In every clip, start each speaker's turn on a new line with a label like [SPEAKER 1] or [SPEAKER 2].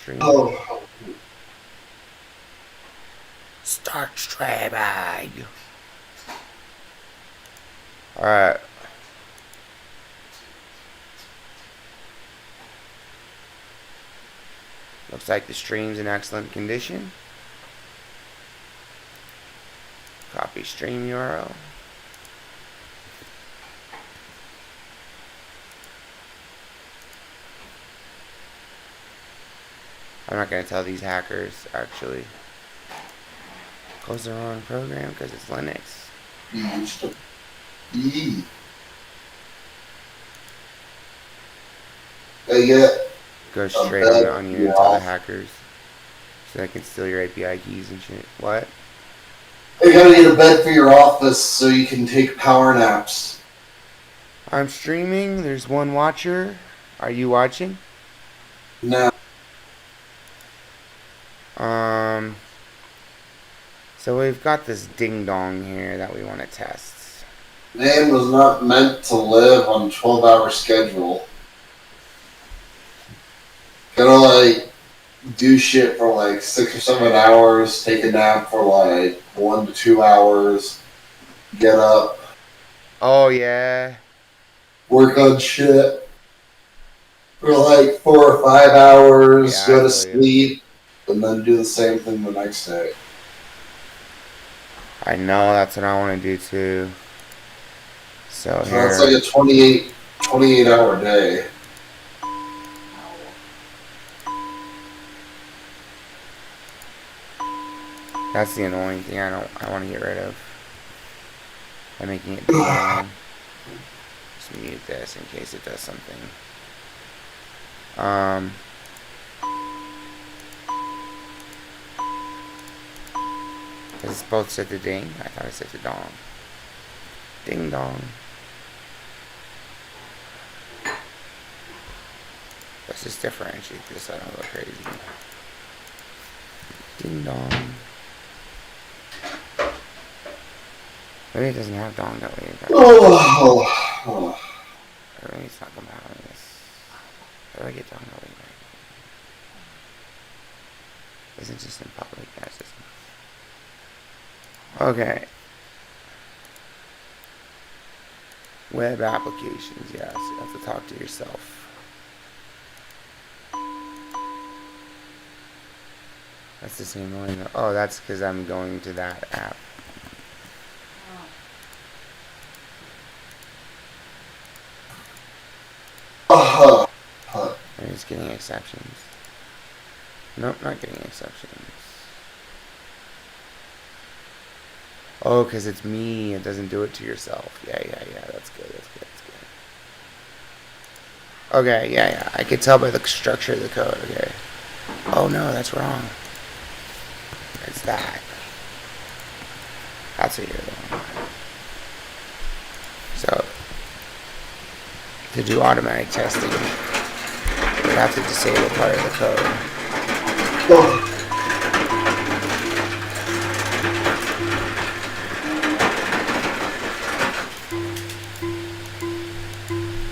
[SPEAKER 1] stream.
[SPEAKER 2] Oh,
[SPEAKER 1] Start streaming. Alright. Looks like the stream's in excellent condition. Copy stream URL. I'm not going to tell these hackers, actually. Close the wrong program because it's Linux.
[SPEAKER 2] yeah.
[SPEAKER 1] Go straight on the onion and tell the hackers so they can steal your API keys and shit. What?
[SPEAKER 2] You gotta get a bed for your office so you can take power naps.
[SPEAKER 1] I'm streaming. There's one watcher. Are you watching?
[SPEAKER 2] No.
[SPEAKER 1] So we've got this ding dong here that we want to test.
[SPEAKER 2] Man was not meant to live on a 12-hour schedule. Gotta like do shit for like 6 or 7 hours, take a nap for like 1 to 2 hours, get up,
[SPEAKER 1] Oh yeah.
[SPEAKER 2] work on shit for like 4 or 5 hours,
[SPEAKER 1] Yeah,
[SPEAKER 2] go to
[SPEAKER 1] I feel you.
[SPEAKER 2] sleep, and then do the same thing the next day.
[SPEAKER 1] I know, that's what I want to do too. So
[SPEAKER 2] So
[SPEAKER 1] here.
[SPEAKER 2] that's like a 28 hour day.
[SPEAKER 1] That's the annoying thing I want to get rid of. By making it ding dong. Just mute this in case it does something. Is it supposed to set the ding? I thought it set the dong. Ding dong. Let's just differentiate this so I don't go crazy. Ding dong. Maybe it doesn't have dong that way. Maybe it's not compiling this. How do I get dong that way? Isn't it just in public? Yeah, it's just. Okay. Web applications, yes. You have to talk to yourself. That's the same one. Oh, that's because I'm going to that app. And it's getting exceptions. Nope, not getting exceptions. Oh, because it's me. It doesn't do it to yourself. Yeah. That's good. Okay, yeah. I could tell by the structure of the code. Okay. Oh, no, that's wrong. It's that. That's what you're doing. So, to do automatic testing, you have to disable part of the code.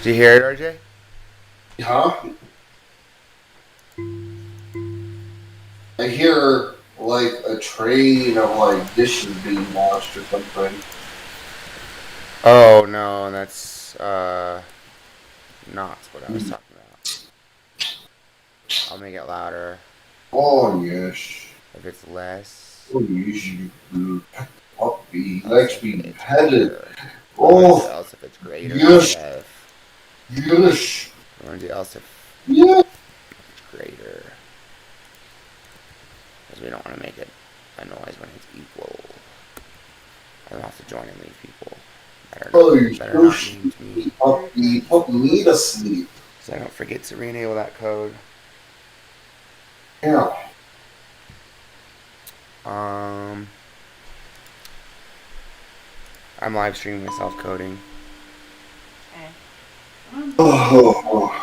[SPEAKER 1] Do you hear it, RJ?
[SPEAKER 2] Huh? I hear like a train of like dishes being washed or something.
[SPEAKER 1] Oh no, that's not what I was talking about. I'll make it louder.
[SPEAKER 2] Oh yes.
[SPEAKER 1] If it's less.
[SPEAKER 2] Oh yes, you puppy. Likes being petted.
[SPEAKER 1] Oh.
[SPEAKER 2] Oh
[SPEAKER 1] Else if it's greater.
[SPEAKER 2] yes.
[SPEAKER 1] Yes.
[SPEAKER 2] Yes.
[SPEAKER 1] I want to do else if
[SPEAKER 2] Yeah.
[SPEAKER 1] it's greater. Because we don't want to make it a noise when it's equal. I don't have to join and leave people that are not mean to me.
[SPEAKER 2] Puppy, put me to sleep.
[SPEAKER 1] So I don't forget to re-enable that code.
[SPEAKER 2] Yeah.
[SPEAKER 1] I'm live streaming myself coding.
[SPEAKER 2] Oh.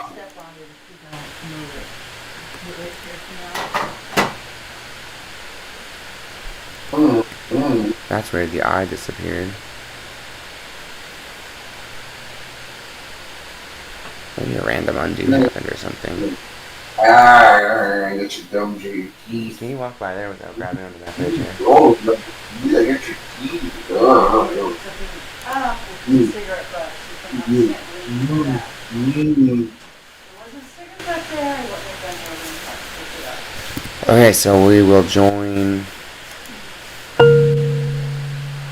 [SPEAKER 1] That's where the eye disappeared. Maybe a random undo happened or something.
[SPEAKER 2] Get your dumb keys.
[SPEAKER 1] Can you walk by there without grabbing onto that bridge here?
[SPEAKER 2] Oh, get your keys.
[SPEAKER 3] Ah, it's a cigarette butt. She said, "I can't believe that." There wasn't stickers back there. What they've done here, we're gonna have to pick it up.
[SPEAKER 1] Okay, so we will join.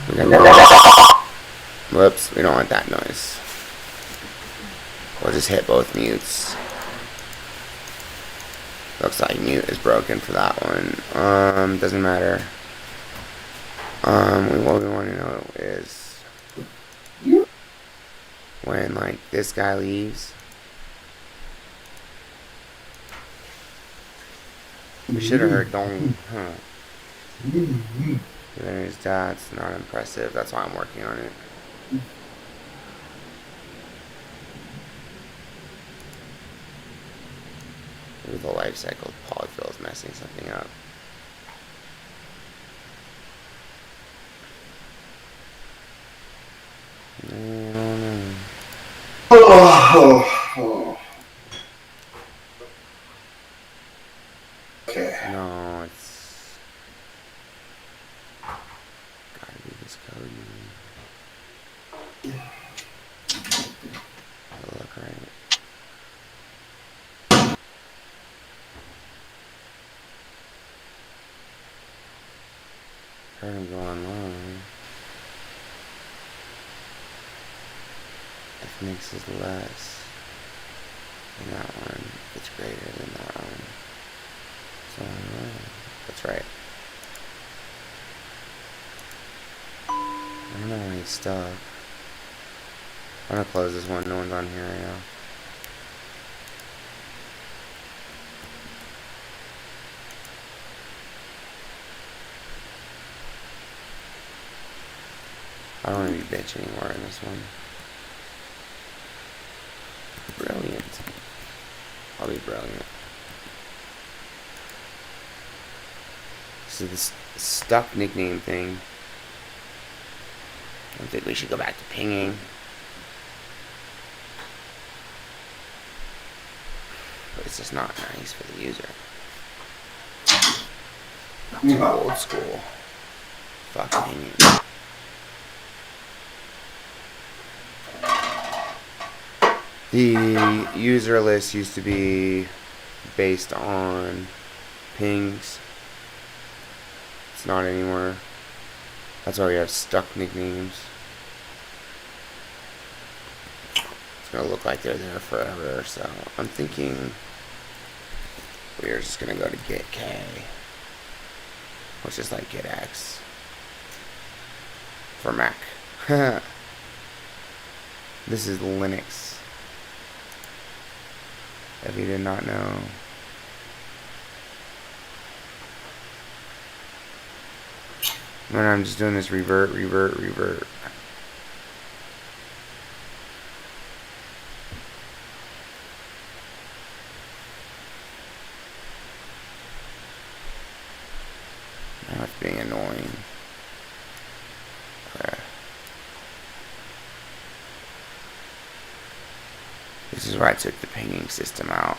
[SPEAKER 1] We got that. Whoops, we don't want that noise. We'll just hit both mutes. Looks like mute is broken for that one. Doesn't matter. What we want to know is when, like, this guy leaves. We should have heard dong, huh? There's that's not impressive. That's why I'm working on it. Maybe the life cycle of polyfill is messing something up. I don't know.
[SPEAKER 2] Okay.
[SPEAKER 1] No, it's gotta be this code. That'll look right. Heard him go online. If mix is less than that one, it's greater than that one. So, that's right. I don't know why he's stuck. I'm gonna close this one. No one's on here right now. I don't want to be bitch anymore in this one. Brilliant. I'll be brilliant. So this stuck nickname thing. I don't think we should go back to pinging. But it's just not nice for the user. Too old school. Fuck pinging. The user list used to be based on pings. It's not anymore. That's why we have stuck nicknames. It's gonna look like they're there forever, so I'm thinking we're just gonna go to get K, which is like get X for Mac. This is Linux. If you did not know. When I'm just doing this revert. Now it's being annoying. Okay. This is why I took the pinging system out.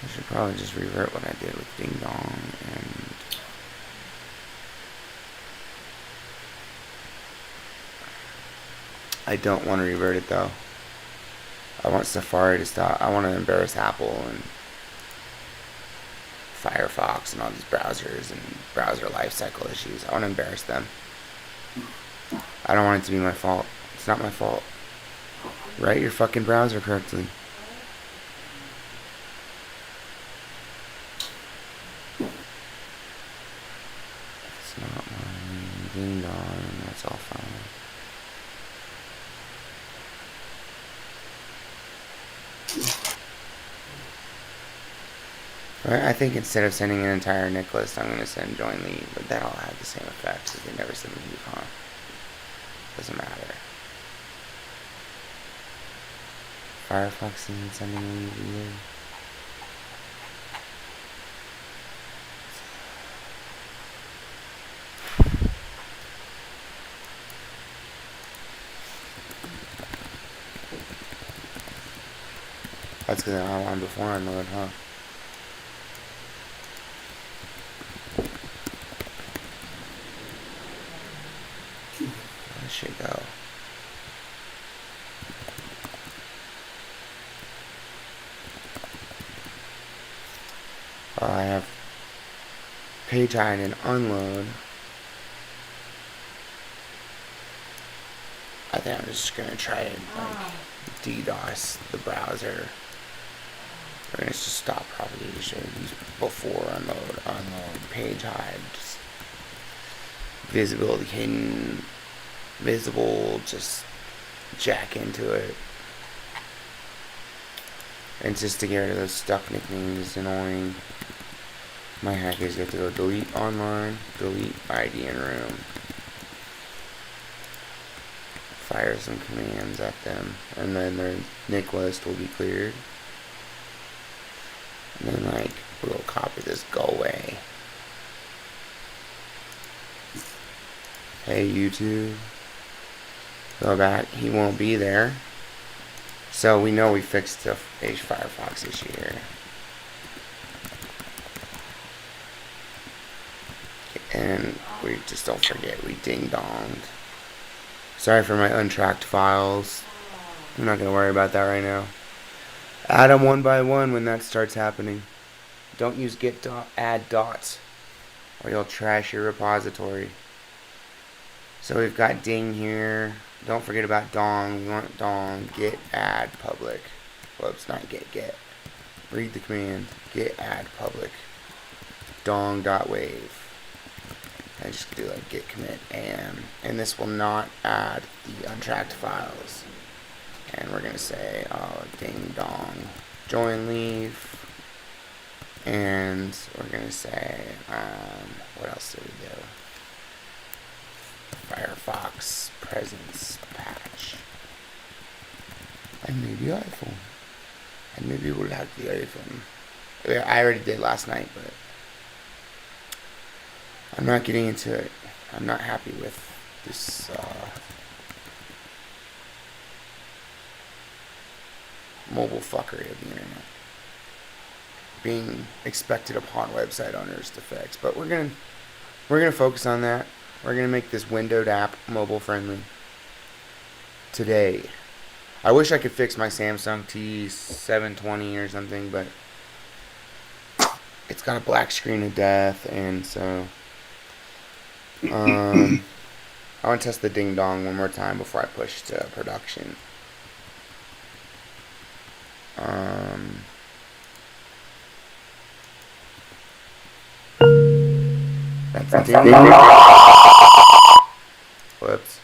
[SPEAKER 1] I should probably just revert what I did with Ding Dong and I don't want to revert it though. I want Safari to stop. I want to embarrass Apple and Firefox and all these browsers and browser lifecycle issues. I want to embarrass them. I don't want it to be my fault. It's not my fault. Write your fucking browser correctly. It's not my Ding Dong. That's all fine. Right, I think instead of sending an entire nick list, I'm going to send join lead, but that'll have the same effect because they never send me UConn. Doesn't matter. Firefox isn't sending leads either. That's because I'm on before unload, huh? Where should it go? I have page hide and unload. I think I'm just gonna try and like DDoS the browser. We're gonna just stop propagation before unload, page hide, just visibility hidden, visible, just jack into it. And just to get rid of those stuck nicknames, annoying. My hack is you have to go delete online, delete ID in room. Fire some commands at them, and then their nick list will be cleared. And then like, we'll copy this, go away. Hey YouTube. Go back, he won't be there. So we know we fixed the Firefox issue here. And we just don't forget, we ding-donged. Sorry for my untracked files. I'm not gonna worry about that right now. Add them one by one when that starts happening. Don't use add dots, or you'll trash your repository. So we've got ding here. Don't forget about dong. We want dong, get, add, public. Whoops, not get. Read the command, get, add, public. Dong.wave. I just do like git commit and this will not add the untracked files. And we're gonna say ding dong join leave, and we're gonna say what else do we do? Firefox presence patch, and maybe iPhone, and maybe we'll hack the iPhone. I already did last night, but I'm not getting into it. I'm not happy with this mobile fuckery of the internet being expected upon website owners to fix. But we're gonna focus on that. We're gonna make this windowed app mobile friendly today. I wish I could fix my Samsung T720 or something, but it's got a black screen of death, and so I want to test the ding dong one more time before I push to production. That's ding. Whoops.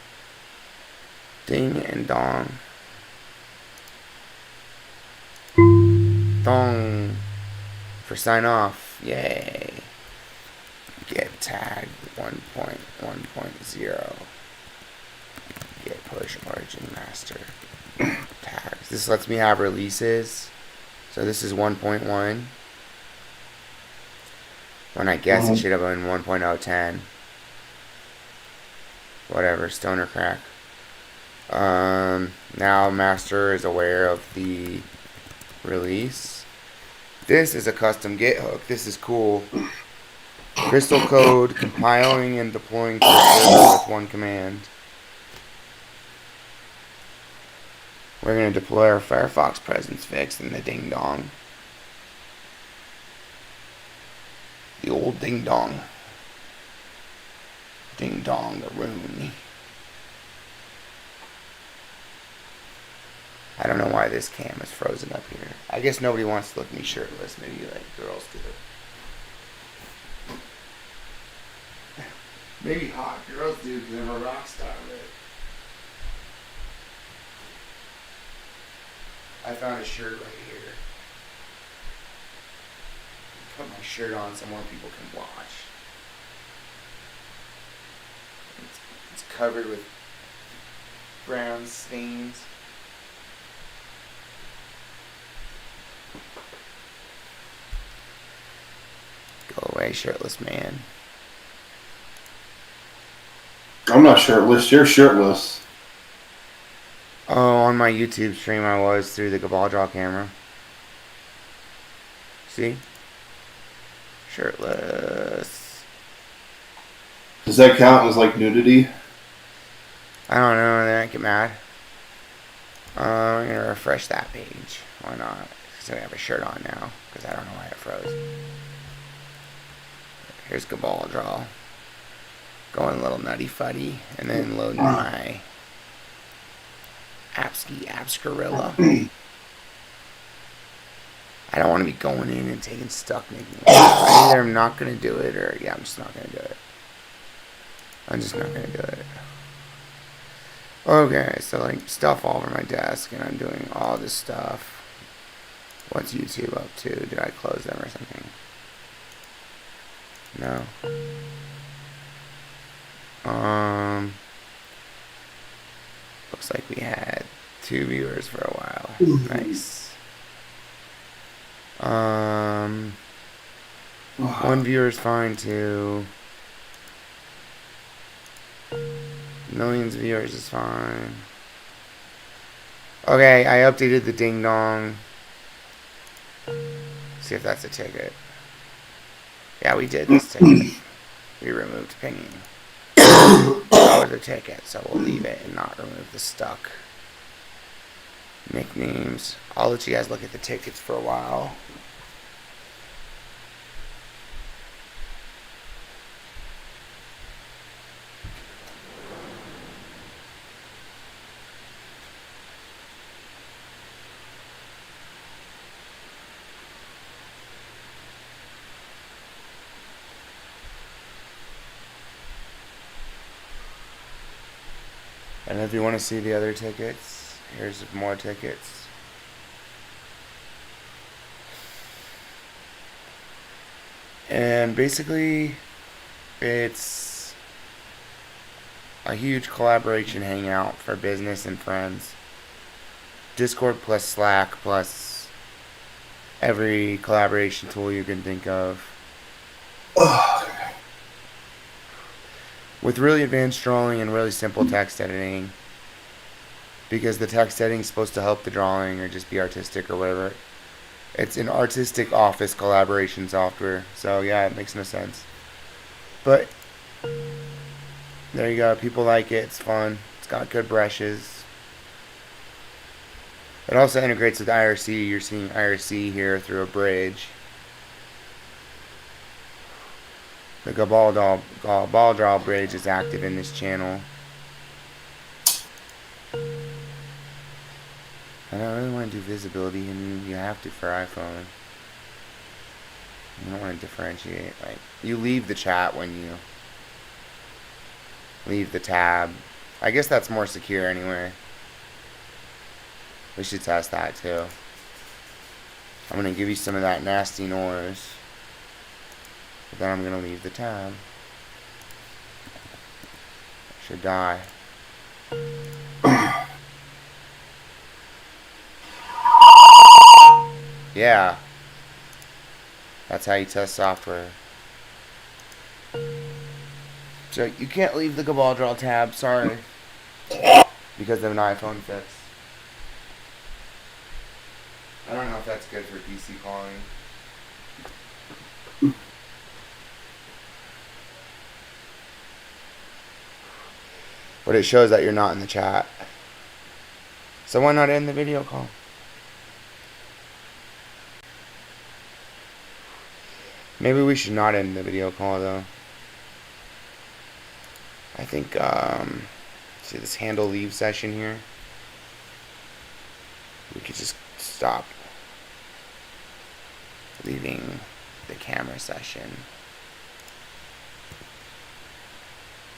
[SPEAKER 1] Ding and dong. Dong for sign off. Yay. Get tag 1.1.0. Get push origin master tags. This lets me have releases. So this is 1.1. When I guess it should have been 1.010. Whatever, stoner crack. Now master is aware of the release. This is a custom Git hook. This is cool. Crystal code, compiling and deploying to the server with one command. We're going to deploy our Firefox presence fix in the ding dong. The old ding dong. Ding dong, the rune. I don't know why this cam is frozen up here. I guess nobody wants to look at me shirtless. Maybe like girls do. Maybe hot girls do because I'm a rock star, but I found a shirt right here. Put my shirt on so more people can watch. It's covered with brown stains. Go away, shirtless man.
[SPEAKER 2] I'm not shirtless. You're shirtless.
[SPEAKER 1] Oh, on my YouTube stream I was through the Gabaldraw camera. See? Shirtless.
[SPEAKER 4] Does that count as like nudity?
[SPEAKER 1] I don't know, they might get mad. We're gonna refresh that page. Why not? So we have a shirt on now, because I don't know why it froze. Here's Cabal Draw. Going a little nutty fuddy, and then loading my Apscarilla. I don't want to be going in and taking stuck nicknames. Either I'm not gonna do it, or yeah, I'm just not gonna do it. I'm just not gonna do it. Okay, so like stuff all over my desk, and I'm doing all this stuff. What's YouTube up to? Did I close them or something? No. Looks like we had 2 viewers for a while. Nice. 1 viewer's fine too. Millions of viewers is fine. Okay, I updated the ding dong. See if that's a ticket. Yeah, we did this ticket. We removed pinging. That was a ticket, so we'll leave it and not remove the stuck nicknames. I'll let you guys look at the tickets for a while. And if you want to see the other tickets, here's more tickets. And basically, it's a huge collaboration hangout for business and friends. Discord plus Slack plus every collaboration tool you can think of. With really advanced drawing and really simple text editing. Because the text editing is supposed to help the drawing or just be artistic or whatever. It's an artistic office collaboration software. So yeah, it makes no sense. But there you go. People like it. It's fun. It's got good brushes. It also integrates with IRC. You're seeing IRC here through a bridge. The Cabal Draw bridge is active in this channel. I don't really want to do visibility, and you have to for iPhone. You don't want to differentiate. Like, you leave the chat when you leave the tab. I guess that's more secure anyway. We should test that too. I'm going to give you some of that nasty noise. But then I'm going to leave the tab. Should die. Yeah. That's how you test software. So you can't leave the Cabal Draw tab, sorry. Because of an iPhone fix. I don't know if that's good for PC calling. But it shows that you're not in the chat. So why not end the video call? Maybe we should not end the video call though. I think, see this handle leave session here? We could just stop leaving the camera session.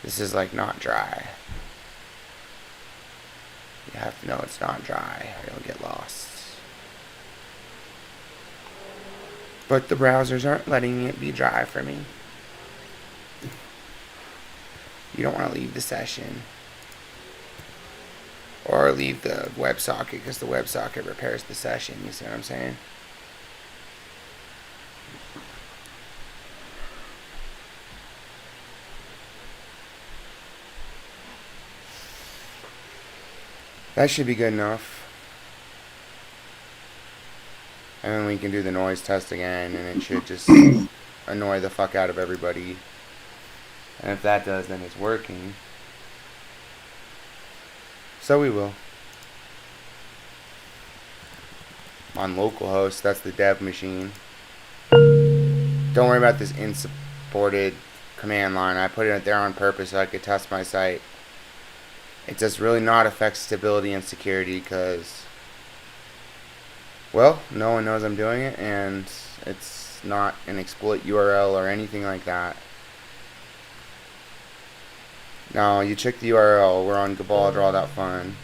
[SPEAKER 1] This is like not dry. You have to know it's not dry or you'll get lost. But the browsers aren't letting it be dry for me. You don't want to leave the session. Or leave the WebSocket because the WebSocket repairs the session. You see what I'm saying? That should be good enough. And then we can do the noise test again, and it should just annoy the fuck out of everybody. And if that does, then it's working. So we will. On localhost, that's the dev machine. Don't worry about this unsupported command line. I put it there on purpose so I could test my site. It does really not affect stability and security because, well, no one knows I'm doing it, and it's not an exploit URL or anything like that. Now, you check the URL. We're on GabalaDraw.fun.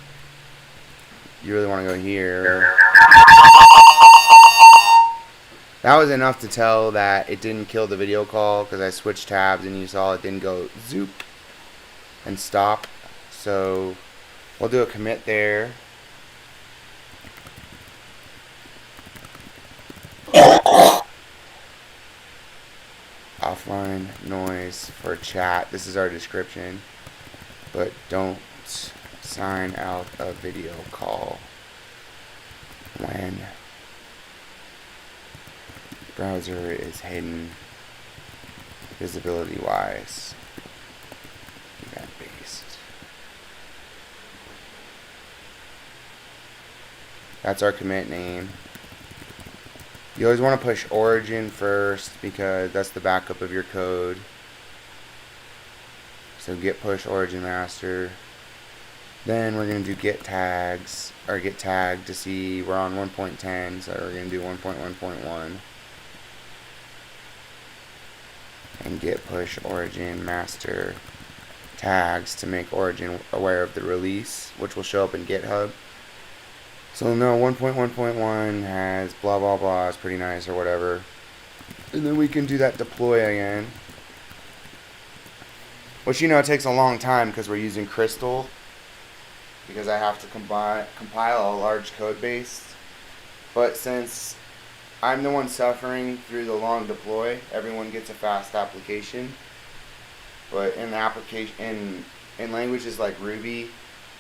[SPEAKER 1] You really want to go here. That was enough to tell that it didn't kill the video call because I switched tabs and you saw it didn't go zoop and stop. So we'll do a commit there. Offline noise for chat. This is our description. But don't sign out a video call when browser is hidden visibility wise. Event based. That's our commit name. You always want to push origin first because that's the backup of your code. So git push origin master. Then we're going to do git tags, or git tag to see we're on 1.10, so we're going to do 1.1.1. And git push origin master tags to make origin aware of the release, which will show up in GitHub. So no, 1.1.1 has blah blah blah, it's pretty nice or whatever. And then we can do that deploy again. Which, you know, it takes a long time because we're using Crystal. Because I have to compile a large code base. But since I'm the one suffering through the long deploy, everyone gets a fast application. But in the application, in languages like Ruby,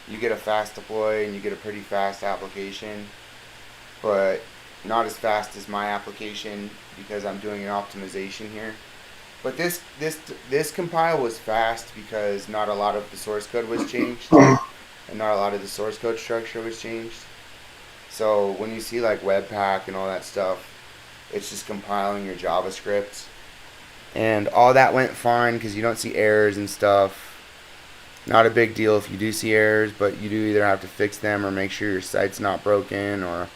[SPEAKER 1] you get a fast deploy and you get a pretty fast application. But not as fast as my application because I'm doing an optimization here. But this compile was fast because not a lot of the source code was changed. And not a lot of the source code structure was changed. So when you see like Webpack and all that stuff, it's just compiling your JavaScript. And all that went fine because you don't see errors and stuff. Not a big deal if you do see errors, but you do either have to fix them or make sure your site's not broken, or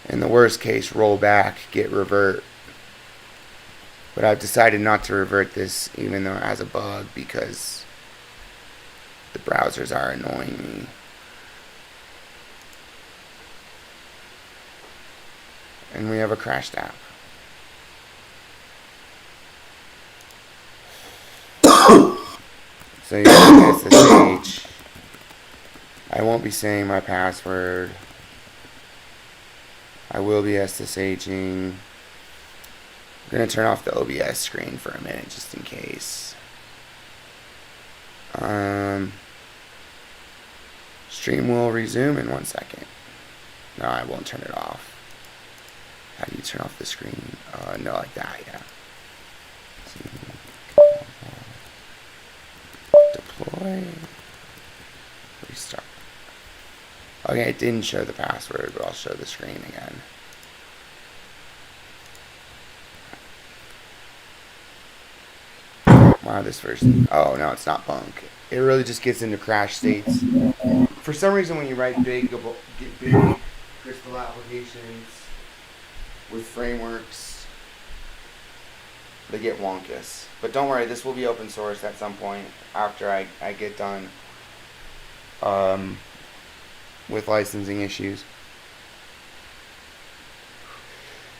[SPEAKER 1] in the worst case, roll back, git revert. But I've decided not to revert this even though it has a bug because the browsers are annoying me. And we have a crashed app. So you can SSH. I won't be saying my password. I will be SSHing. I'm going to turn off the OBS screen for a minute just in case. Stream will resume in 1 second. No, I won't turn it off. How do you turn off the screen? No, like that, yeah. Deploy. Restart. Okay, it didn't show the password, but I'll show the screen again. Wow, this version. Oh, no, it's not bunk. It really just gets into crash states. For some reason, when you write big Crystal applications with frameworks, they get wonkus. But don't worry, this will be open source at some point after I get done with licensing issues.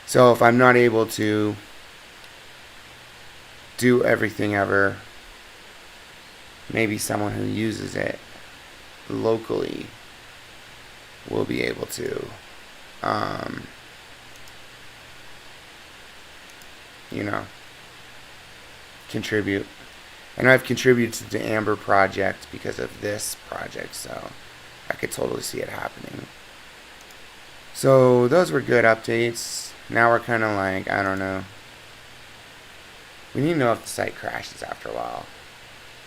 [SPEAKER 1] So if I'm not able to do everything ever, maybe someone who uses it locally will be able to contribute. And I've contributed to the Amber project because of this project, so I could totally see it happening. So those were good updates. Now we're kind of like, I don't know. We need to know if the site crashes after a while.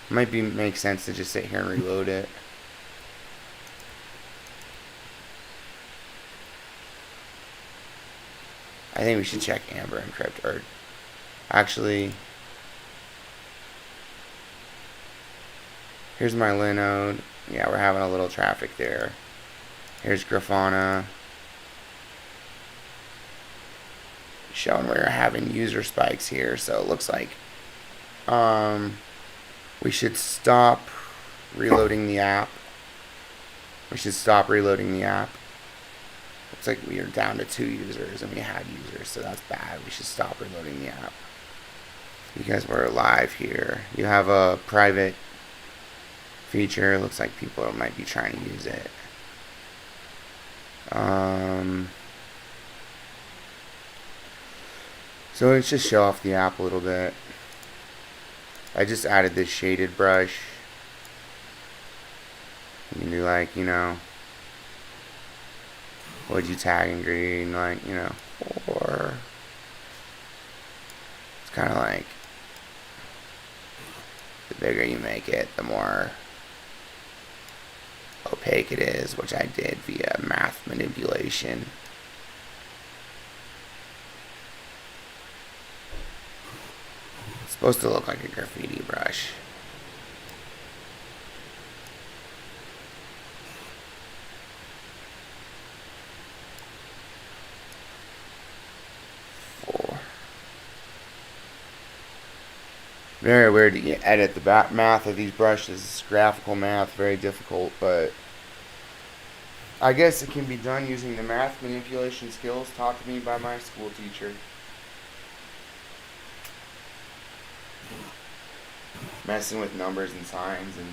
[SPEAKER 1] Might make sense to just sit here and reload it. I think we should check Amber Encrypt, or actually, here's my Linode. Yeah, we're having a little traffic there. Here's Grafana. Showing we're having user spikes here, so it looks like we should stop reloading the app. Looks like we are down to 2 users and we had users, so that's bad. We should stop reloading the app. Because we're live here. You have a private feature. Looks like people might be trying to use it. So let's just show off the app a little bit. I just added this shaded brush. You can do like, you know, would you tag in green, like, you know, or it's kind of like the bigger you make it, the more opaque it is, which I did via math manipulation. It's supposed to look like a graffiti brush. Very weird to edit the math of these brushes. Graphical math, very difficult, but I guess it can be done using the math manipulation skills taught to me by my school teacher. Messing with numbers and signs and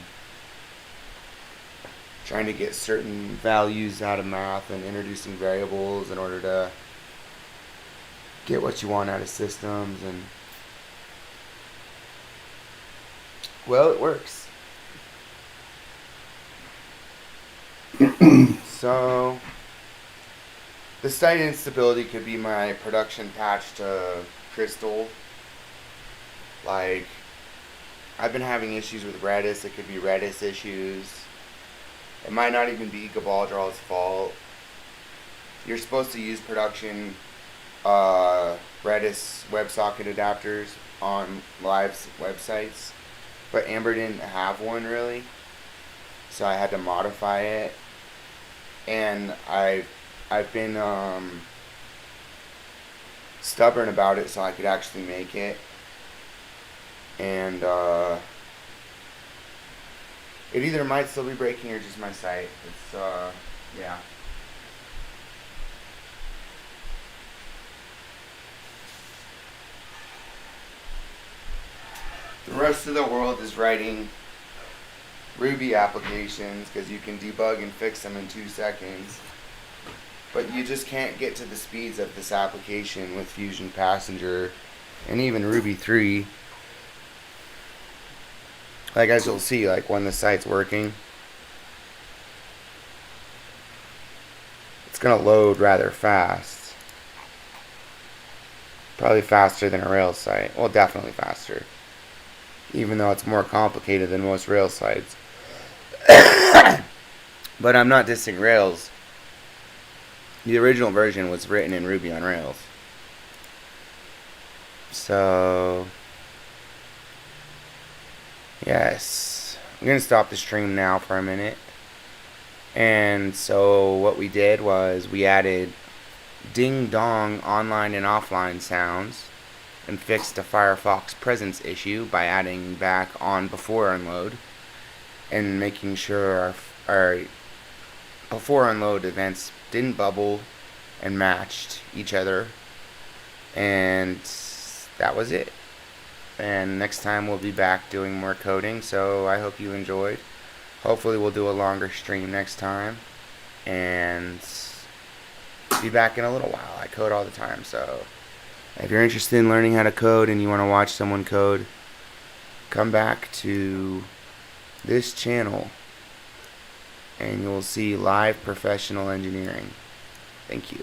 [SPEAKER 1] trying to get certain values out of math and introducing variables in order to get what you want out of systems, and well, it works. So the site instability could be my production patch to Crystal. Like, I've been having issues with Redis. It could be Redis issues. It might not even be Gabaldraw's fault. You're supposed to use production Redis WebSocket adapters on live websites, but Amber didn't have one really, so I had to modify it. And I've been stubborn about it so I could actually make it. And it either might still be breaking or just my site. It's yeah. The rest of the world is writing Ruby applications because you can debug and fix them in 2 seconds. But you just can't get to the speeds of this application with Fusion Passenger and even Ruby 3. Like, as you'll see, like when the site's working, it's gonna load rather fast. Probably faster than a Rails site. Well, definitely faster. Even though it's more complicated than most Rails sites. But I'm not dissing Rails. The original version was written in Ruby on Rails. So, yes. I'm going to stop the stream now for a minute. And so what we did was we added ding dong online and offline sounds and fixed the Firefox presence issue by adding back on before unload and making sure our before unload events didn't bubble and matched each other. And that was it. And next time we'll be back doing more coding, so I hope you enjoyed. Hopefully we'll do a longer stream next time and be back in a little while. I code all the time, so if you're interested in learning how to code and you want to watch someone code, come back to this channel and you'll see live professional engineering. Thank you.